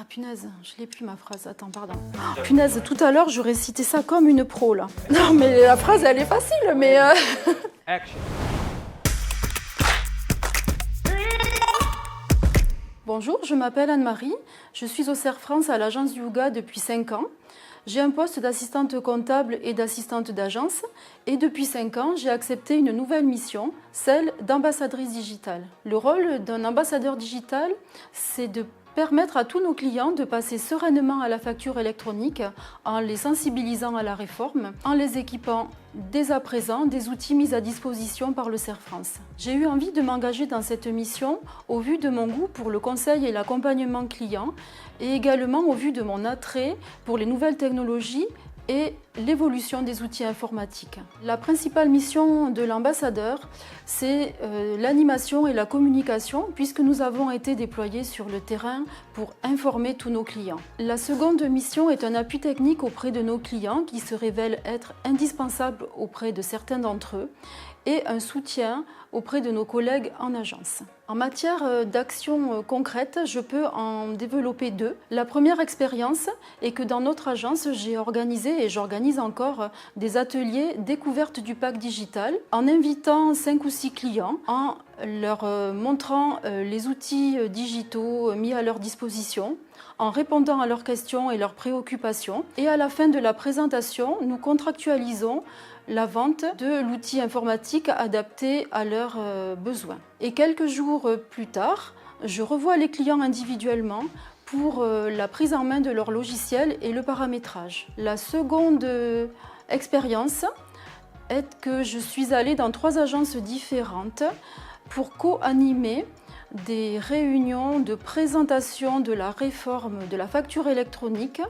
Ah punaise, je l'ai plus ma phrase, attends, pardon. Oh, punaise, tout à l'heure j'aurais cité ça comme une pro là. Non mais la phrase elle est facile, mais... Action. Bonjour, je m'appelle Anne-Marie, je suis au CERF France à l'agence Yuga depuis 5 ans. J'ai un poste d'assistante comptable et d'assistante d'agence et depuis 5 ans, j'ai accepté une nouvelle mission, celle d'ambassadrice digitale. Le rôle d'un ambassadeur digital, c'est de permettre à tous nos clients de passer sereinement à la facture électronique en les sensibilisant à la réforme, en les équipant dès à présent des outils mis à disposition par le CERF France. J'ai eu envie de m'engager dans cette mission au vu de mon goût pour le conseil et l'accompagnement client et également au vu de mon attrait pour les nouvelles technologies et l'évolution des outils informatiques. La principale mission de l'ambassadeur, c'est l'animation et la communication puisque nous avons été déployés sur le terrain pour informer tous nos clients. La seconde mission est un appui technique auprès de nos clients qui se révèle être indispensable auprès de certains d'entre eux et un soutien auprès de nos collègues en agence. En matière d'action concrète, je peux en développer 2. La première expérience est que dans notre agence, j'ai organisé et j'organise encore des ateliers découverte du pack digital en invitant 5 ou 6 clients, en leur montrant les outils digitaux mis à leur disposition, en répondant à leurs questions et leurs préoccupations. Et à la fin de la présentation, nous contractualisons la vente de l'outil informatique adapté à leurs besoins. Et quelques jours plus tard, je revois les clients individuellement pour la prise en main de leur logiciel et le paramétrage. La seconde expérience est que je suis allée dans 3 agences différentes pour co-animer des réunions de présentation de la réforme de la facture électronique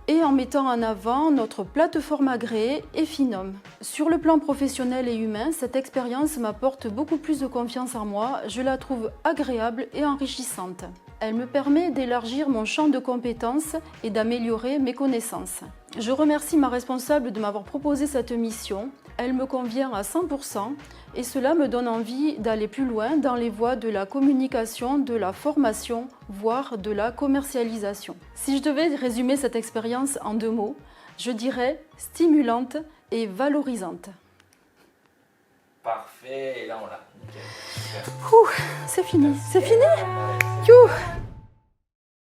et en mettant en avant notre plateforme agréée Effinom. Sur le plan professionnel et humain, cette expérience m'apporte beaucoup plus de confiance en moi, je la trouve agréable et enrichissante. Elle me permet d'élargir mon champ de compétences et d'améliorer mes connaissances. Je remercie ma responsable de m'avoir proposé cette mission. Elle me convient à 100% et cela me donne envie d'aller plus loin dans les voies de la communication, de la formation, voire de la commercialisation. Si je devais résumer cette expérience en 2 mots, je dirais stimulante et valorisante. Parfait, et là on l'a. Nickel. C'est fini, c'est fini. Youh.